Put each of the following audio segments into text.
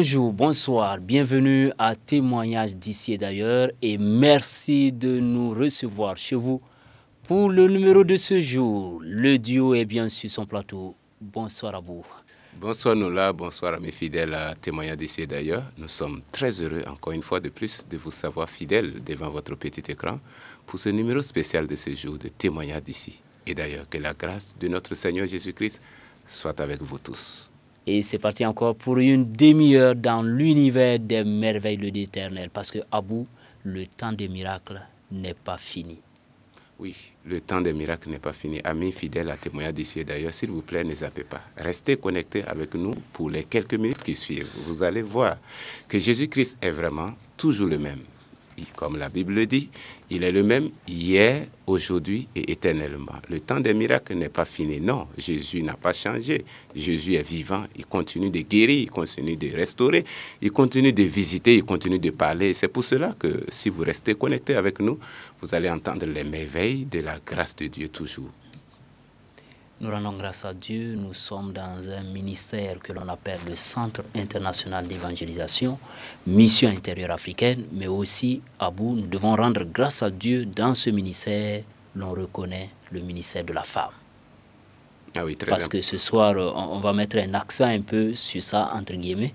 Bonjour, bonsoir, bienvenue à Témoignages d'ici et d'ailleurs et merci de nous recevoir chez vous pour le numéro de ce jour. Le duo est bien sur son plateau. Bonsoir à vous. Bonsoir Nola, bonsoir à mes fidèles à Témoignages d'ici et d'ailleurs. Nous sommes très heureux encore une fois de plus de vous savoir fidèles devant votre petit écran pour ce numéro spécial de ce jour de Témoignages d'ici et d'ailleurs. Que la grâce de notre Seigneur Jésus-Christ soit avec vous tous. Et c'est parti encore pour une demi-heure dans l'univers des merveilles de l'Éternel. Parce que à bout, le temps des miracles n'est pas fini. Oui, le temps des miracles n'est pas fini. Amis fidèles à Témoignages d'ici et d'ailleurs, s'il vous plaît, ne zappez pas. Restez connectés avec nous pour les quelques minutes qui suivent. Vous allez voir que Jésus-Christ est vraiment toujours le même. Comme la Bible le dit, il est le même hier, aujourd'hui et éternellement. Le temps des miracles n'est pas fini. Non, Jésus n'a pas changé. Jésus est vivant. Il continue de guérir, il continue de restaurer, il continue de visiter, il continue de parler. C'est pour cela que si vous restez connectés avec nous, vous allez entendre les merveilles de la grâce de Dieu toujours. Nous rendons grâce à Dieu. Nous sommes dans un ministère que l'on appelle le Centre international d'évangélisation, mission intérieure africaine, mais aussi à bout, nous devons rendre grâce à Dieu. Dans ce ministère, l'on reconnaît le ministère de la femme. Ah oui, très Parce que ce soir, on va mettre un accent un peu sur ça, entre guillemets.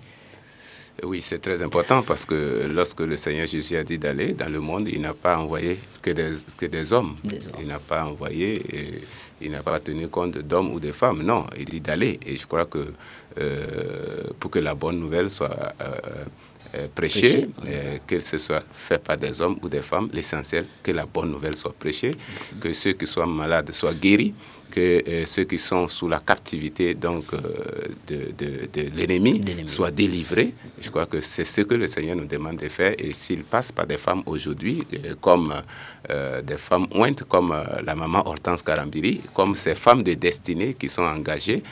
Oui, c'est très important parce que lorsque le Seigneur Jésus a dit d'aller dans le monde, il n'a pas envoyé que des hommes. Il n'a pas envoyé, il n'a pas tenu compte d'hommes ou de femmes. Non, il dit d'aller. Et je crois que pour que la bonne nouvelle soit prêchée, que ce soit fait par des hommes ou des femmes, l'essentiel, que la bonne nouvelle soit prêchée, que ceux qui sont malades soient guéris, que ceux qui sont sous la captivité donc, de l'ennemi soient délivrés. Je crois que c'est ce que le Seigneur nous demande de faire. Et s'il passe par des femmes aujourd'hui, comme des femmes ointes, comme la maman Hortense Karambiri, comme ces femmes de destinée qui sont engagées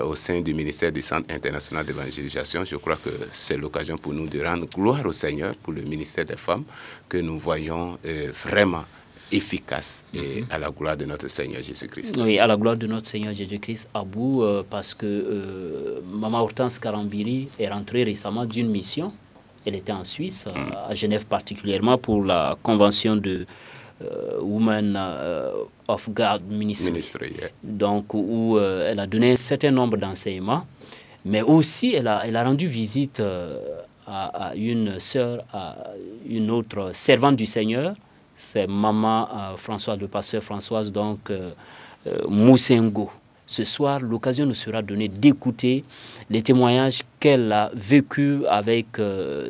au sein du ministère du Centre international d'évangélisation, je crois que c'est l'occasion pour nous de rendre gloire au Seigneur pour le ministère des femmes que nous voyons vraiment efficace et à la gloire de notre Seigneur Jésus-Christ. Oui, à la gloire de notre Seigneur Jésus-Christ, à bout, parce que Maman Hortense Karambiri est rentrée récemment d'une mission. Elle était en Suisse, à Genève particulièrement, pour la convention de Women of God Ministry. Donc, où elle a donné un certain nombre d'enseignements, mais aussi elle a rendu visite à une sœur, à une autre servante du Seigneur. C'est maman Françoise, le pasteur Françoise, donc Moussengo. Ce soir, l'occasion nous sera donnée d'écouter les témoignages qu'elle a vécus avec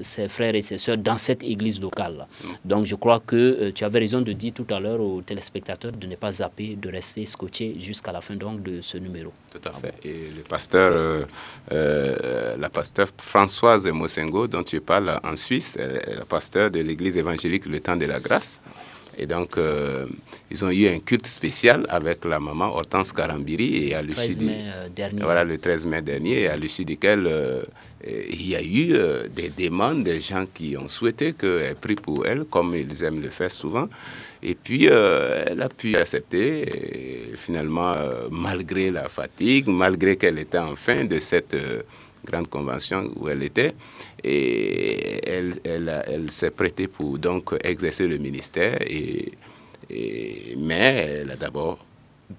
ses frères et ses sœurs dans cette église locale. Donc je crois que tu avais raison de dire tout à l'heure aux téléspectateurs de ne pas zapper, de rester scotché jusqu'à la fin donc, de ce numéro. Tout à fait. Et le pasteur, la pasteur Françoise Moussengo, dont tu parles en Suisse, est la pasteur de l'église évangélique Le Temps de la Grâce. Et donc, ils ont eu un culte spécial avec la maman Hortense Karambiri. Et à l'issue voilà, le 13 mai dernier, et à l'issue duquel il y a eu des demandes des gens qui ont souhaité qu'elle prie pour elle, comme ils aiment le faire souvent. Et puis, elle a pu accepter. Et finalement, malgré la fatigue, malgré qu'elle était en fin de cette grande convention où elle était, et elle s'est prêtée pour donc exercer le ministère, mais elle a d'abord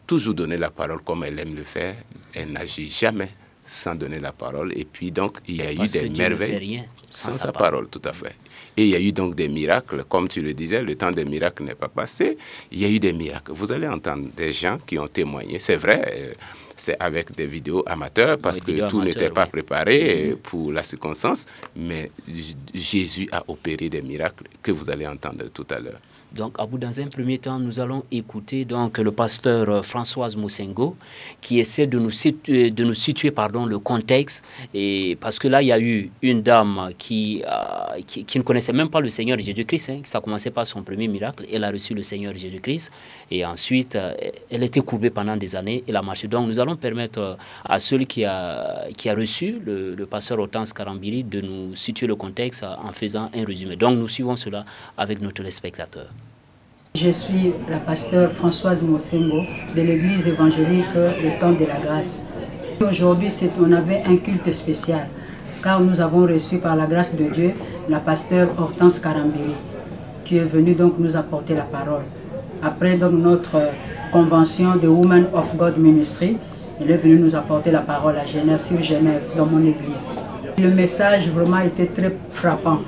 toujours donné la parole comme elle aime le faire. Elle n'agit jamais sans donner la parole. Et puis donc il y a eu des merveilles sans sa parole, tout à fait. Et il y a eu donc des miracles, comme tu le disais, le temps des miracles n'est pas passé. Il y a eu des miracles. Vous allez entendre des gens qui ont témoigné, c'est vrai. C'est avec des vidéos amateurs parce que tout n'était pas préparé pour la circonstance. Mais Jésus a opéré des miracles que vous allez entendre tout à l'heure. Donc, à bout, dans un premier temps, nous allons écouter donc, le pasteur Françoise Moussengo qui essaie de nous situer le contexte. Et parce que là, il y a eu une dame qui ne connaissait même pas le Seigneur Jésus-Christ. Hein, ça a commencé par son premier miracle. Elle a reçu le Seigneur Jésus-Christ. Et ensuite, elle était courbée pendant des années. Elle a marché. Donc, nous allons permettre à celui qui a reçu le pasteur Hortense Karambiri de nous situer le contexte en faisant un résumé. Donc, nous suivons cela avec nos téléspectateurs. Je suis la pasteur Françoise Moussengo de l'église évangélique Le Temps de la Grâce. Aujourd'hui, on avait un culte spécial. car nous avons reçu par la grâce de Dieu la pasteur Hortense Karambiri, qui est venue donc nous apporter la parole. Après donc notre convention de Women of God Ministry, elle est venue nous apporter la parole à Genève, sur Genève, dans mon église. Le message vraiment était très frappant.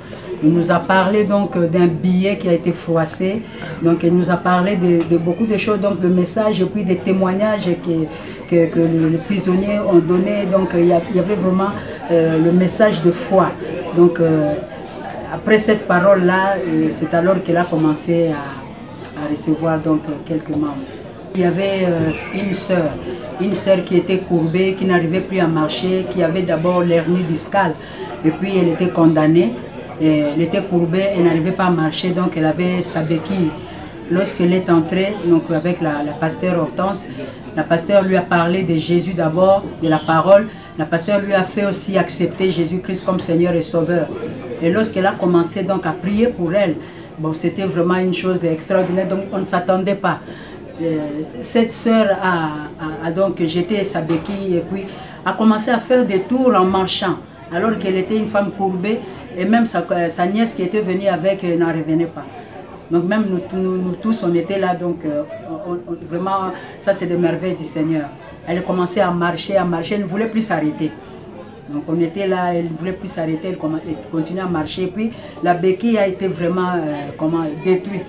Il nous a parlé donc d'un billet qui a été froissé, donc il nous a parlé de beaucoup de choses, donc de messages et puis des témoignages que les prisonniers ont donné. Donc il y avait vraiment le message de foi. Donc après cette parole-là, c'est alors qu'elle a commencé à recevoir donc quelques membres. Il y avait une sœur qui était courbée, qui n'arrivait plus à marcher, qui avait d'abord l'hernie discale, et puis elle était condamnée. Elle était courbée, elle n'arrivait pas à marcher, donc elle avait sa béquille. Lorsqu'elle est entrée donc avec la pasteur Hortense, la pasteur lui a parlé de Jésus d'abord, de la parole. La pasteur lui a fait aussi accepter Jésus-Christ comme Seigneur et Sauveur. Et lorsqu'elle a commencé donc à prier pour elle, bon, c'était vraiment une chose extraordinaire, donc on ne s'attendait pas. Cette sœur a donc jeté sa béquille et puis a commencé à faire des tours en marchant, alors qu'elle était une femme courbée. Et même sa nièce qui était venue avec n'en revenait pas. Donc même nous tous, on était là. Donc vraiment, ça c'est des merveilles du Seigneur. Elle commençait à marcher, elle ne voulait plus s'arrêter. Donc on était là, elle ne voulait plus s'arrêter, elle continuait à marcher. Et puis la béquille a été vraiment détruite.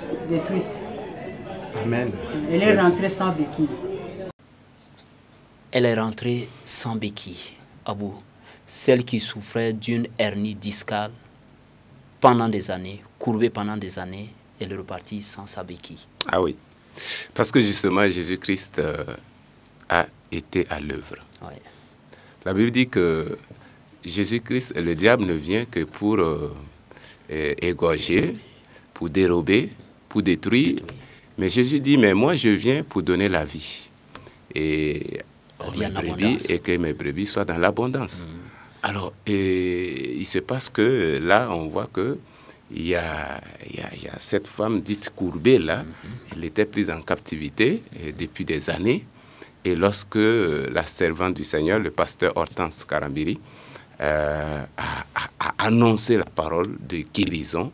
Amen. Elle est rentrée sans béquille. Elle est rentrée sans béquille, Abou. Celle qui souffrait d'une hernie discale pendant des années, courbée pendant des années, elle est repartie sans sa béquille. Ah oui, parce que justement Jésus-Christ a été à l'œuvre. Ouais. La Bible dit que Jésus-Christ, le diable ne vient que pour égorger, pour dérober, pour détruire. Mais Jésus dit, mais moi je viens pour donner la vie. Et mes brebis, et que mes brebis soient dans l'abondance. Alors, il se passe que là, on voit que il y a cette femme dite courbée là, elle était prise en captivité depuis des années. Et lorsque la servante du Seigneur, le pasteur Hortense Karambiri, a annoncé la parole de guérison,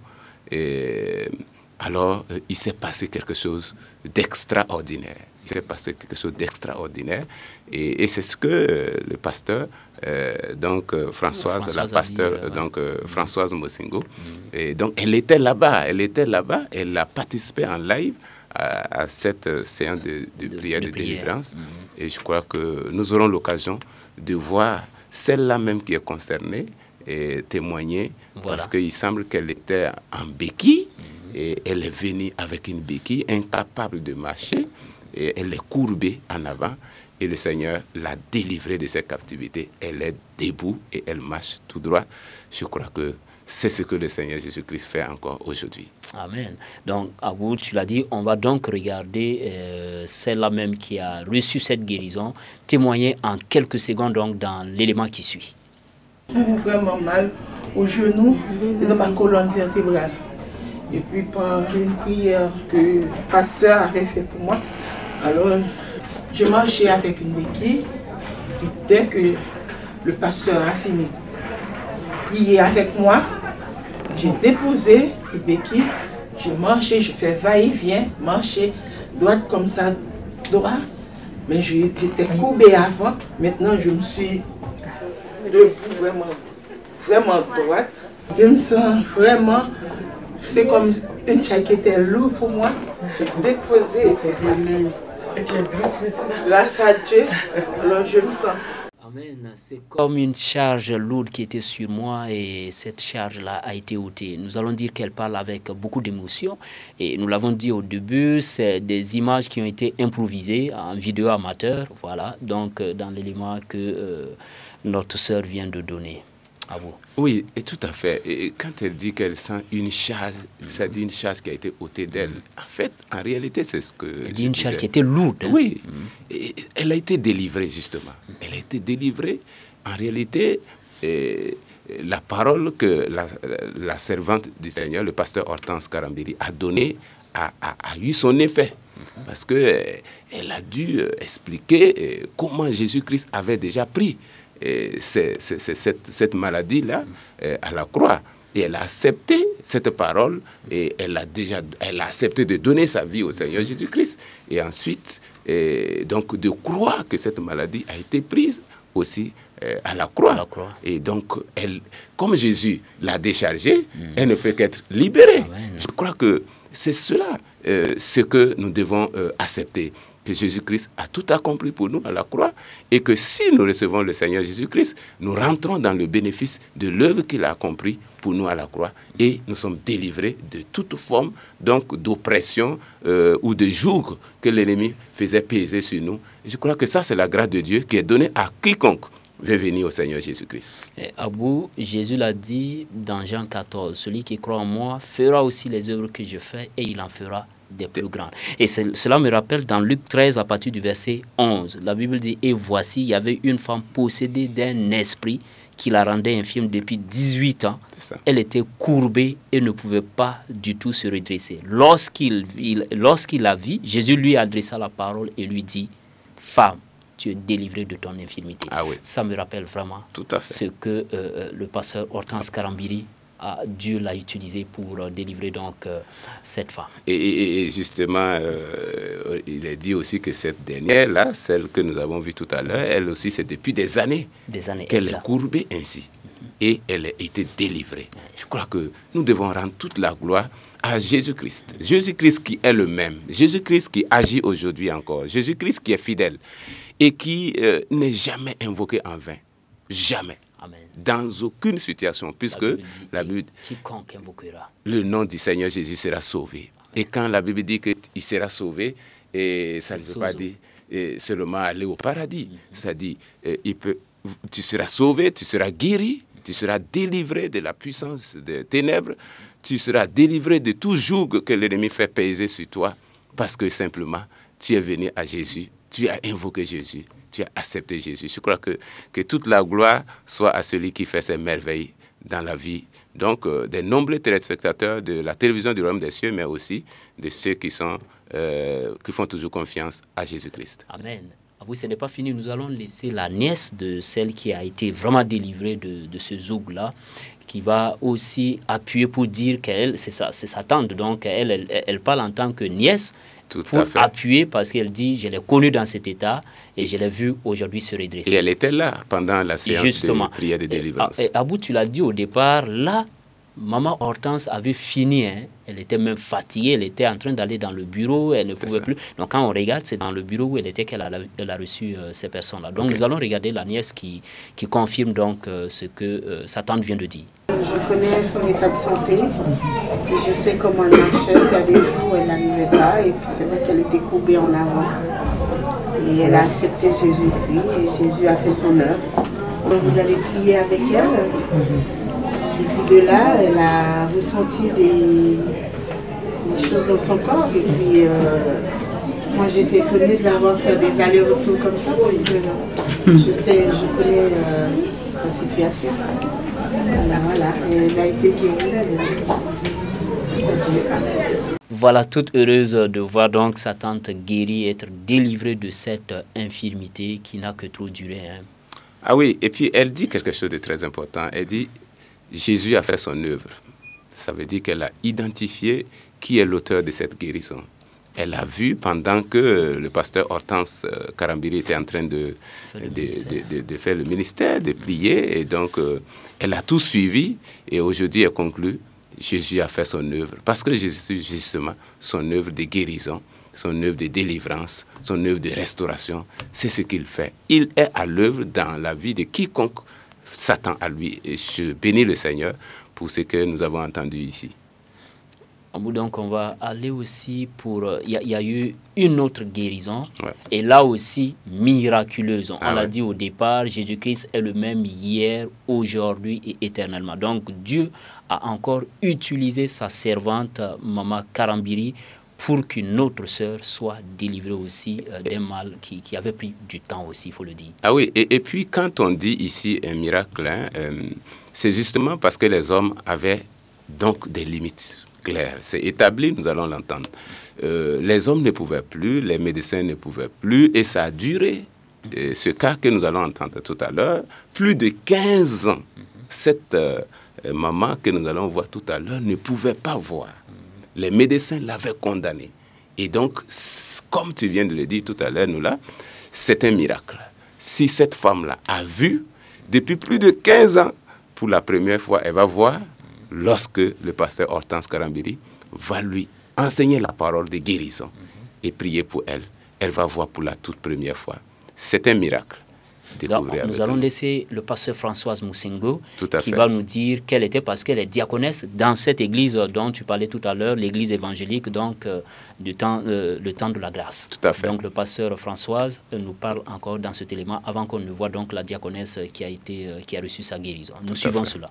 alors il s'est passé quelque chose d'extraordinaire. Il s'est passé quelque chose d'extraordinaire. Et c'est ce que le pasteur, Françoise, la pasteur, Françoise Mosengo, et donc elle était là-bas, elle a participé en live à cette séance de prière de délivrance. Et je crois que nous aurons l'occasion de voir celle-là même qui est concernée et témoigner, parce qu'il semble qu'elle était en béquille, et elle est venue avec une béquille, incapable de marcher, et elle est courbée en avant, et le Seigneur l'a délivrée de ses captivités. Elle est debout et elle marche tout droit. Je crois que c'est ce que le Seigneur Jésus-Christ fait encore aujourd'hui. Amen. Donc, Abou, tu l'as dit, on va donc regarder celle-là même qui a reçu cette guérison, témoigner en quelques secondes donc, dans l'élément qui suit. J'avais vraiment mal au genou et dans ma colonne vertébrale. Et puis par une prière que le pasteur avait fait pour moi, alors je marchais avec une béquille. Et dès que le pasteur a fini de prier avec moi, j'ai déposé le béquille, j'ai marché, je fais va-et-vient, marcher droite comme ça, droit. Mais j'étais courbée avant, maintenant je me suis debout vraiment droite. Je me sens vraiment, c'est comme une chaise qui était lourde pour moi. J'ai déposé, grâce à Dieu, alors je me sens. Amen. C'est comme une charge lourde qui était sur moi et cette charge-là a été ôtée. Nous allons dire qu'elle parle avec beaucoup d'émotion et nous l'avons dit au début, c'est des images qui ont été improvisées en vidéo amateur, voilà, donc dans l'élément que notre sœur vient de donner. À vous. Oui, et tout à fait. Et quand elle dit qu'elle sent une charge, ça dit une charge qui a été ôtée d'elle. En fait, en réalité, c'est ce que... Elle dit une charge qui était lourde. Hein? Oui, et elle a été délivrée, justement. Elle a été délivrée. En réalité, la parole que la servante du Seigneur, le pasteur Hortense Karambiri, a donnée, a eu son effet. Parce qu'elle a dû expliquer comment Jésus-Christ avait déjà pris cette maladie-là à la croix. Et elle a accepté cette parole et elle a accepté de donner sa vie au Seigneur Jésus-Christ. Et ensuite, donc de croire que cette maladie a été prise aussi à la croix. Et donc, elle, comme Jésus l'a déchargée, elle ne peut qu'être libérée. Amen. Je crois que c'est cela ce que nous devons accepter. Que Jésus-Christ a tout accompli pour nous à la croix et que si nous recevons le Seigneur Jésus-Christ, nous rentrons dans le bénéfice de l'œuvre qu'il a accomplie pour nous à la croix et nous sommes délivrés de toute forme donc d'oppression ou de joug que l'ennemi faisait peser sur nous. Et je crois que ça, c'est la grâce de Dieu qui est donnée à quiconque veut venir au Seigneur Jésus-Christ. Abou, Jésus l'a dit dans Jean 14, celui qui croit en moi fera aussi les œuvres que je fais et il en fera des plus grands. Et cela me rappelle dans Luc 13 à partir du verset 11. La Bible dit, et voici, il y avait une femme possédée d'un esprit qui la rendait infirme depuis 18 ans. Elle était courbée et ne pouvait pas du tout se redresser. Lorsqu'il la vit, Jésus lui adressa la parole et lui dit, femme, tu es délivrée de ton infirmité. Ah oui. Ça me rappelle vraiment ce que le pasteur Hortense Karambiri, Dieu l'a utilisé pour délivrer donc cette femme. Et justement, il est dit aussi que cette dernière-là, celle que nous avons vue tout à l'heure, elle aussi, c'est depuis des années qu'elle est courbée ainsi. Et elle a été délivrée. Je crois que nous devons rendre toute la gloire à Jésus-Christ. Jésus-Christ qui est le même. Jésus-Christ qui agit aujourd'hui encore. Jésus-Christ qui est fidèle et qui n'est jamais invoqué en vain. Jamais. Amen. Dans aucune situation, puisque la Bible dit, quiconque invoquera le nom du Seigneur Jésus sera sauvé. Amen. Et quand la Bible dit qu'il sera sauvé, et ça ne veut pas dire seulement aller au paradis. Ça dit, tu seras sauvé, tu seras guéri, tu seras délivré de la puissance des ténèbres, tu seras délivré de tout joug que l'ennemi fait peser sur toi, parce que simplement, tu es venu à Jésus, tu as invoqué Jésus. Tu as accepté Jésus. Je crois que toute la gloire soit à celui qui fait ces merveilles dans la vie. Donc, des nombreux téléspectateurs de la télévision du Royaume des Cieux, mais aussi de ceux qui font toujours confiance à Jésus-Christ. Amen. Vous, ce n'est pas fini. Nous allons laisser la nièce de celle qui a été vraiment délivrée de ce zoug-là, qui va aussi appuyer pour dire qu'elle, c'est sa tante. Donc, elle parle en tant que nièce. Pour appuyer, parce qu'elle dit, je l'ai connue dans cet état et je l'ai vue aujourd'hui se redresser. Et elle était là pendant la séance de prière de délivrance. Et Abou, tu l'as dit au départ, là, maman Hortense avait fini. Hein. Elle était même fatiguée, elle était en train d'aller dans le bureau, elle ne pouvait plus. Donc quand on regarde, c'est dans le bureau où elle était qu'elle a reçu ces personnes-là. Donc nous allons regarder la nièce qui confirme donc ce que sa tante vient de dire. Je connais son état de santé et je sais comment elle marchait. Il y a des jours où elle n'arrivait pas et puis c'est vrai qu'elle était courbée en avant. Et elle a accepté Jésus et Jésus a fait son œuvre. Donc vous allez prier avec elle. Et puis de là, elle a ressenti des choses dans son corps. Et puis moi j'étais étonnée de la voir faire des allers-retours comme ça parce que je connais sa situation. Voilà, elle a été guérie. Voilà, toute heureuse de voir donc sa tante guérie, être délivrée de cette infirmité qui n'a que trop duré. Hein. Ah oui, et puis elle dit quelque chose de très important. Elle dit, Jésus a fait son œuvre. Ça veut dire qu'elle a identifié qui est l'auteur de cette guérison. Elle a vu pendant que le pasteur Hortense Karambiri était en train de faire le ministère, de prier. Et donc, elle a tout suivi. Et aujourd'hui, elle conclut, Jésus a fait son œuvre. Parce que Jésus, justement, son œuvre de guérison, son œuvre de délivrance, son œuvre de restauration, c'est ce qu'il fait. Il est à l'œuvre dans la vie de quiconque s'attend à lui. Et je bénis le Seigneur pour ce que nous avons entendu ici. Donc on va aller aussi pour... Il y a eu une autre guérison, et là aussi miraculeuse. On l'a dit au départ, Jésus-Christ est le même hier, aujourd'hui et éternellement. Donc Dieu a encore utilisé sa servante, Maman Karambiri, pour qu'une autre sœur soit délivrée aussi d'un mal qui avait pris du temps aussi, il faut le dire. Ah oui, et puis quand on dit ici un miracle, hein, c'est justement parce que les hommes avaient donc des limites. Clair, c'est établi, nous allons l'entendre. Les hommes ne pouvaient plus, les médecins ne pouvaient plus, et ça a duré ce cas que nous allons entendre tout à l'heure, plus de 15 ans, cette maman que nous allons voir tout à l'heure ne pouvait pas voir. Les médecins l'avaient condamnée. Et donc, comme tu viens de le dire tout à l'heure, nous là, c'est un miracle. Si cette femme-là a vu, depuis plus de 15 ans, pour la première fois, elle va voir lorsque le pasteur Hortense Karambiri va lui enseigner la parole de guérison et prier pour elle. Elle va voir pour la toute première fois. C'est un miracle. Donc, nous allons laisser le pasteur Françoise Moussingo qui fait. Va nous dire quelle était, parce qu'elle est diaconesse dans cette église dont tu parlais tout à l'heure, l'église évangélique, donc le temps de la grâce. Tout à fait. Donc le pasteur Françoise nous parle encore dans cet élément avant qu'on ne voit donc la diaconesse qui a reçu sa guérison. Nous suivons cela.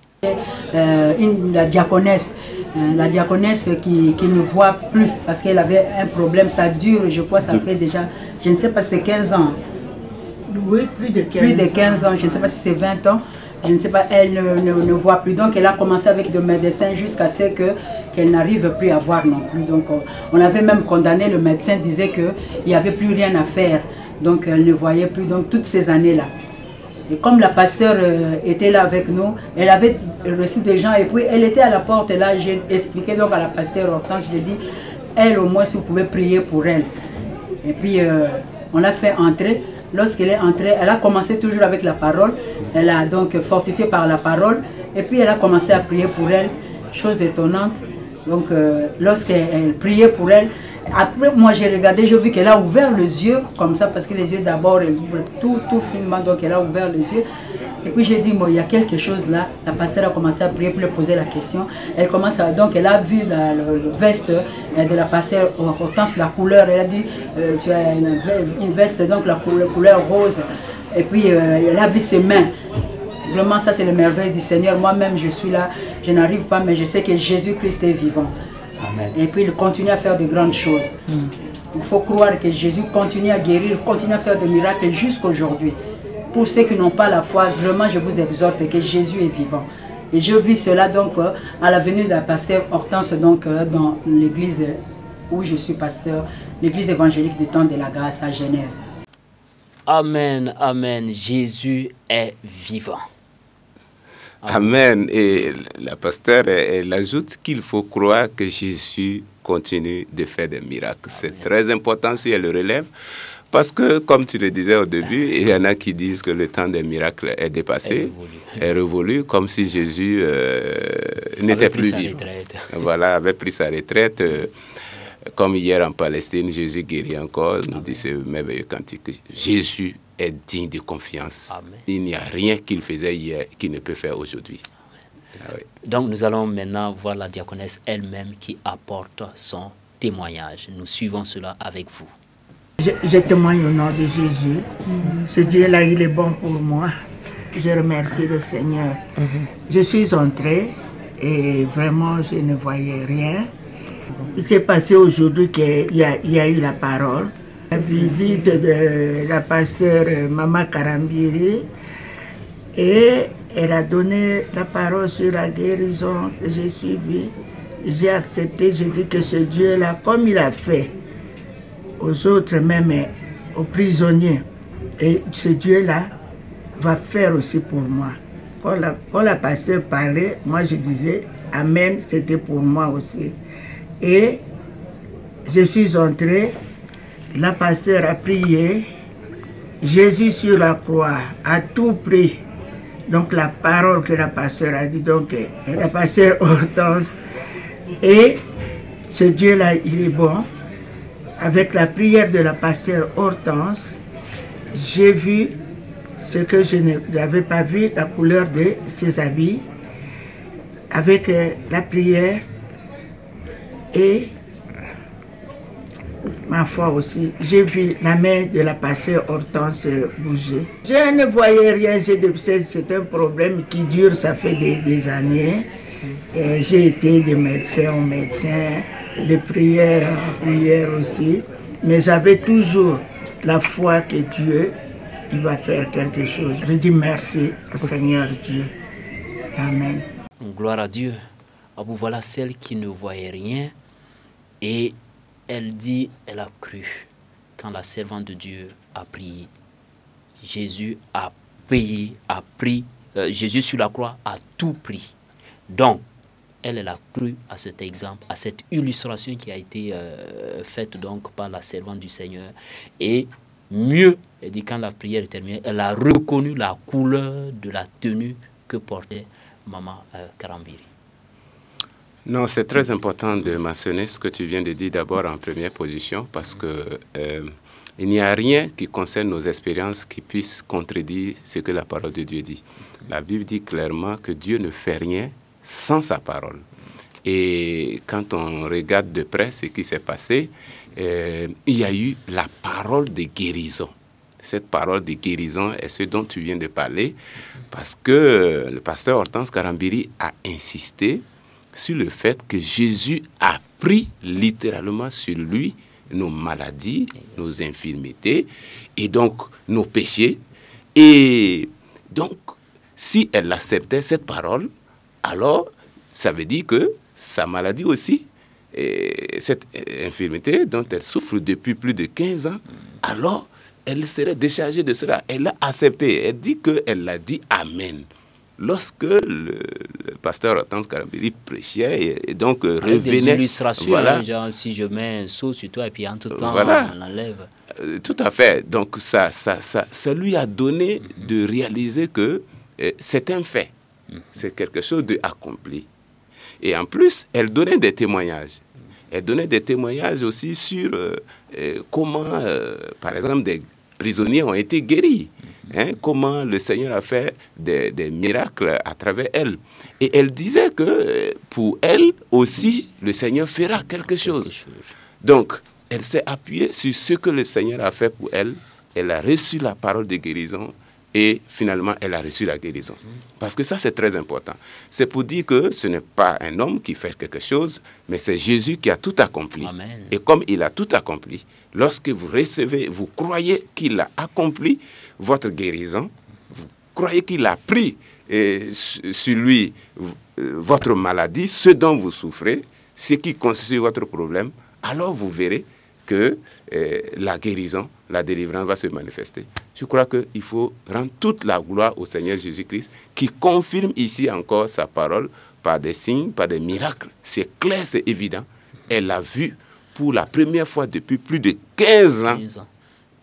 La diaconesse qui ne voit plus parce qu'elle avait un problème, ça dure, je crois, ça fait déjà, je ne sais pas, c'est 15 ans. Oui, plus de 15 ans. Plus de 15 ans, je ne sais pas si c'est 20 ans, je ne sais pas, elle ne voit plus. Donc elle a commencé avec des médecins jusqu'à ce qu'elle n'arrive plus à voir non plus. Donc on avait même condamné, le médecin disait qu'il n'y avait plus rien à faire. Donc elle ne voyait plus, donc toutes ces années-là. Et comme la pasteur était là avec nous, elle avait reçu des gens et puis elle était à la porte et là j'ai expliqué donc à la pasteur Hortense, je lui ai dit, elle au moins si vous pouvez prier pour elle. Et puis on l'a fait entrer. Lorsqu'elle est entrée, elle a commencé toujours avec la parole. Elle a donc fortifié par la parole. Et puis elle a commencé à prier pour elle. Chose étonnante. Donc lorsqu'elle priait pour elle, après moi j'ai regardé, j'ai vu qu'elle a ouvert les yeux comme ça. Parce que les yeux d'abord, elle ouvre tout finement. Donc elle a ouvert les yeux. Et puis j'ai dit, bon, il y a quelque chose là. La pasteur a commencé à prier pour lui poser la question. Elle commence à, donc elle a vu le veste de la pasteur Hortense, la couleur. Elle a dit, tu as une veste, donc la couleur rose. Et puis elle a vu ses mains. Vraiment, ça c'est le merveille du Seigneur. Moi-même, je suis là, je n'arrive pas, mais je sais que Jésus-Christ est vivant. Amen. Et puis il continue à faire de grandes choses. Il faut croire que Jésus continue à guérir, continue à faire des miracles jusqu'à aujourd'hui. Pour ceux qui n'ont pas la foi, vraiment, je vous exhorte que Jésus est vivant. Et je vis cela donc à la venue de la pasteur Hortense, donc dans l'église où je suis pasteur, l'église évangélique du Temps de la Grâce à Genève. Amen, amen. Jésus est vivant. Amen. Et la pasteur, elle ajoute qu'il faut croire que Jésus continue de faire des miracles. C'est très important si elle le relève. Parce que, comme tu le disais au début, il y en a qui disent que le temps des miracles est dépassé, est révolu, comme si Jésus n'était plus vivant. Voilà, avait pris sa retraite. Comme hier en Palestine, Jésus guérit encore, nous dit ce merveilleux cantique. Jésus est digne de confiance. Amen. Il n'y a rien qu'il faisait hier qu'il ne peut faire aujourd'hui. Ah oui. Donc nous allons maintenant voir la diaconesse elle-même qui apporte son témoignage. Nous suivons cela avec vous. Je témoigne au nom de Jésus. Ce Dieu-là, il est bon pour moi. Je remercie le Seigneur. Je suis entrée et vraiment, je ne voyais rien. Il s'est passé aujourd'hui qu'il y a eu la parole. La visite de la pasteure Maman Karambiri. Et elle a donné la parole sur la guérison que j'ai suivie. J'ai accepté, j'ai dit que ce Dieu-là, comme il a fait aux autres, même aux prisonniers. Et ce Dieu-là va faire aussi pour moi. Quand la pasteur parlait, moi je disais Amen, c'était pour moi aussi. Et je suis entrée, la pasteur a prié, Jésus sur la croix a tout pris. Donc la parole que la pasteur a dit, donc la pasteur Hortense. Et ce Dieu-là, il est bon. Avec la prière de la pasteur Hortense, j'ai vu ce que je n'avais pas vu, la couleur de ses habits, avec la prière et ma foi aussi. J'ai vu la main de la pasteur Hortense bouger. Je ne voyais rien, c'est un problème qui dure, ça fait des années. J'ai été de médecin en médecin, de prière en prière aussi, mais j'avais toujours la foi que Dieu, il va faire quelque chose. Je dis merci au Seigneur Dieu. Amen. Gloire à Dieu. Abou, voilà celle qui ne voyait rien et elle dit, elle a cru quand la servante de Dieu a prié. Jésus a payé, Jésus sur la croix a tout pris. Donc, elle a cru à cet exemple, à cette illustration qui a été faite donc par la servante du Seigneur. Et mieux, elle dit quand la prière est terminée, elle a reconnu la couleur de la tenue que portait Maman Karambiri. Non, c'est très important de mentionner ce que tu viens de dire d'abord en première position, parce que il n'y a rien qui concerne nos expériences qui puisse contredire ce que la parole de Dieu dit. La Bible dit clairement que Dieu ne fait rien sans sa parole. Et quand on regarde de près ce qui s'est passé, il y a eu la parole de guérison. Cette parole de guérison est ce dont tu viens de parler, parce que le pasteur Hortense Karambiri a insisté sur le fait que Jésus a pris littéralement sur lui nos maladies, nos infirmités, et donc nos péchés. Et donc, si elle acceptait cette parole, alors ça veut dire que sa maladie aussi, cette infirmité dont elle souffre depuis plus de 15 ans, alors elle serait déchargée de cela. Elle l'a accepté. Elle dit qu'elle l'a dit Amen. Lorsque le pasteur Hortense Karambiri prêchait et donc revenait... Des illustrations, voilà. Genre si je mets un seau sur toi et puis entre-temps voilà. on l'enlève. Tout à fait. Donc ça lui a donné de réaliser que c'est un fait. C'est quelque chose d'accompli. Et en plus, elle donnait des témoignages. Elle donnait des témoignages aussi sur comment, par exemple, des prisonniers ont été guéris. Comment le Seigneur a fait des miracles à travers elle. Et elle disait que pour elle aussi, le Seigneur fera quelque chose. Donc, elle s'est appuyée sur ce que le Seigneur a fait pour elle. Elle a reçu la parole de guérison et finalement, elle a reçu la guérison. Parce que ça, c'est très important. C'est pour dire que ce n'est pas un homme qui fait quelque chose, mais c'est Jésus qui a tout accompli. Amen. Et comme il a tout accompli, lorsque vous recevez, vous croyez qu'il a accompli votre guérison, vous croyez qu'il a pris sur lui votre maladie, ce dont vous souffrez, ce qui constitue votre problème, alors vous verrez que la guérison, la délivrance va se manifester. Je crois qu'il faut rendre toute la gloire au Seigneur Jésus-Christ qui confirme ici encore sa parole par des signes, par des miracles. C'est clair, c'est évident. Elle l'a vu pour la première fois depuis plus de 15 ans.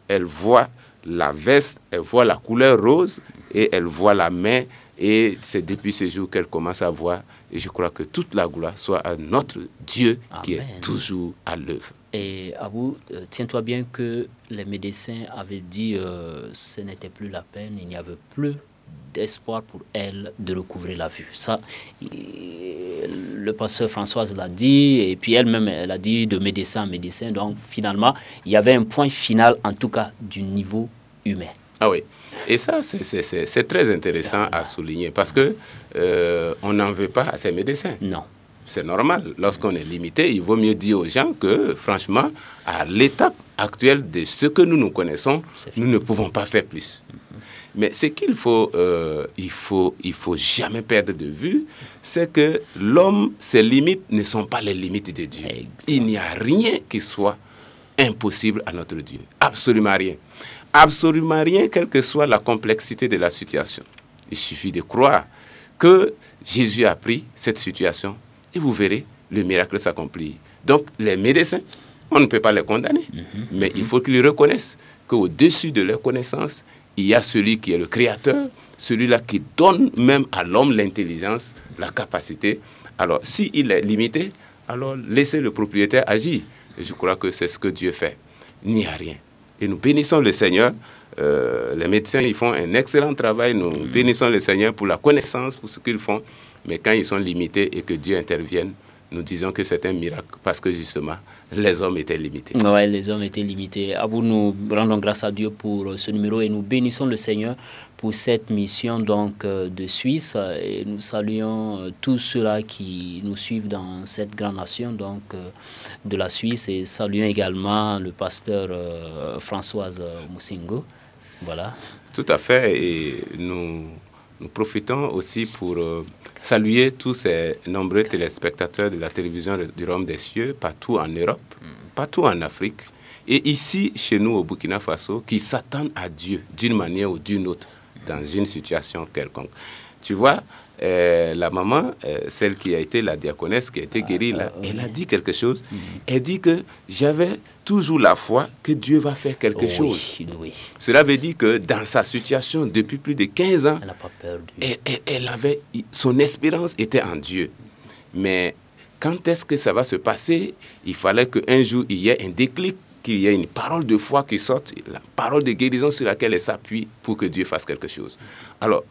Elle voit la veste, elle voit la couleur rose et elle voit la main. Et c'est depuis ce jour qu'elle commence à voir. Et je crois que toute la gloire soit à notre Dieu. Amen. Qui est toujours à l'œuvre. Et Abou, tiens-toi bien que les médecins avaient dit ce n'était plus la peine, il n'y avait plus d'espoir pour elle de recouvrer la vue. Ça, le pasteur Françoise l'a dit, et puis elle-même, elle a dit de médecin à médecin. Donc finalement, il y avait un point final, en tout cas, du niveau humain. Ah oui. Et ça, c'est très intéressant à souligner parce que on n'en veut pas à ces médecins. Non. C'est normal. Lorsqu'on est limité, il vaut mieux dire aux gens que, franchement, à l'étape actuelle de ce que nous connaissons, nous ne pouvons pas faire plus. Mais ce qu'il faut, il faut jamais perdre de vue, c'est que l'homme, ses limites ne sont pas les limites de Dieu. Exactement. Il n'y a rien qui soit impossible à notre Dieu. Absolument rien. Absolument rien, quelle que soit la complexité de la situation. Il suffit de croire que Jésus a pris cette situation et vous verrez le miracle s'accomplir. Donc, les médecins, on ne peut pas les condamner, mais il faut qu'ils reconnaissent qu'au-dessus de leur connaissance, il y a celui qui est le créateur, celui-là qui donne même à l'homme l'intelligence, la capacité. Alors, s'il est limité, alors laissez le propriétaire agir. Et je crois que c'est ce que Dieu fait. Il n'y a rien. Et nous bénissons le Seigneur. Les médecins, ils font un excellent travail. Nous bénissons le Seigneur pour la connaissance, pour ce qu'ils font. Mais quand ils sont limités et que Dieu intervienne, nous disons que c'est un miracle parce que justement, les hommes étaient limités. Oui, les hommes étaient limités. À vous, nous rendons grâce à Dieu pour ce numéro et nous bénissons le Seigneur pour cette mission donc, de Suisse. Et nous saluons tous ceux-là qui nous suivent dans cette grande nation donc, de la Suisse et saluons également le pasteur Françoise Moussingo. Voilà. Tout à fait. Et nous profitons aussi pour saluer tous ces nombreux téléspectateurs de la télévision du Royaume des Cieux, partout en Europe, partout en Afrique. et ici, chez nous, au Burkina Faso, qui s'attendent à Dieu d'une manière ou d'une autre, dans une situation quelconque. Tu vois, la maman, celle qui a été la diaconesse, qui a été guérie, là, elle a dit quelque chose. Elle dit que j'avais toujours la foi que Dieu va faire quelque chose. Oui. Cela veut dire que dans sa situation, depuis plus de 15 ans, Elle n'a pas peur son espérance était en Dieu. Mais quand est-ce que ça va se passer? Il fallait qu'un jour, il y ait un déclic, qu'il y ait une parole de foi qui sorte, la parole de guérison sur laquelle elle s'appuie pour que Dieu fasse quelque chose. Alors,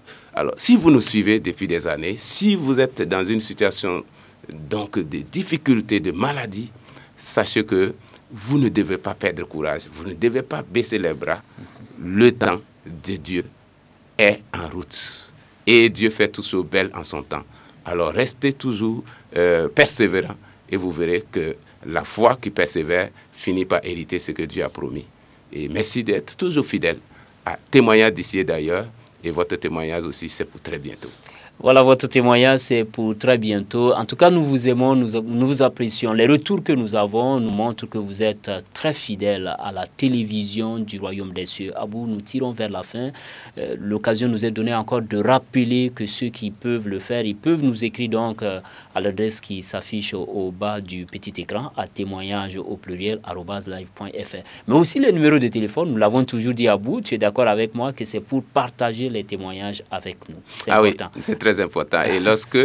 si vous nous suivez depuis des années, si vous êtes dans une situation donc de difficulté, de maladie, sachez que vous ne devez pas perdre courage, vous ne devez pas baisser les bras. Le temps de Dieu est en route. Et Dieu fait tout ce bel en son temps. Alors restez toujours persévérants et vous verrez que la foi qui persévère finit par hériter ce que Dieu a promis. Et merci d'être toujours fidèle à témoignage d'ici et d'ailleurs. Et votre témoignage aussi, c'est pour très bientôt. Voilà, votre témoignage, c'est pour très bientôt. En tout cas, nous vous aimons, nous vous apprécions. Les retours que nous avons nous montrent que vous êtes très fidèles à la télévision du Royaume des Cieux. Abou, nous tirons vers la fin. L'occasion nous est donnée encore de rappeler que ceux qui peuvent le faire, ils peuvent nous écrire donc à l'adresse qui s'affiche au bas du petit écran, à témoignage au pluriel, @live.fr. Mais aussi les numéros de téléphone, nous l'avons toujours dit, Abou, tu es d'accord avec moi que c'est pour partager les témoignages avec nous. C'est important. Oui, c'est très important. Et lorsque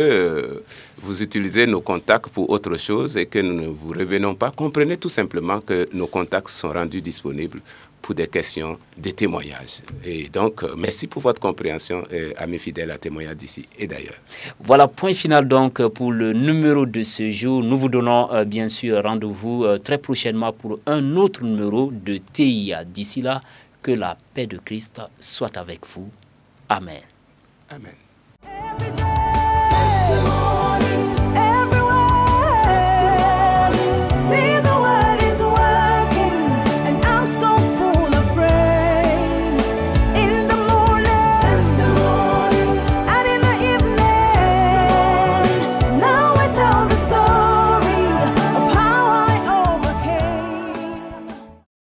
vous utilisez nos contacts pour autre chose et que nous ne vous revenons pas, comprenez tout simplement que nos contacts sont rendus disponibles pour des questions de témoignage. Et donc, merci pour votre compréhension, amis fidèles à témoignage d'ici et d'ailleurs. Voilà, point final donc pour le numéro de ce jour. Nous vous donnons bien sûr rendez-vous très prochainement pour un autre numéro de TIA. D'ici là, que la paix de Christ soit avec vous. Amen. Amen. Every day.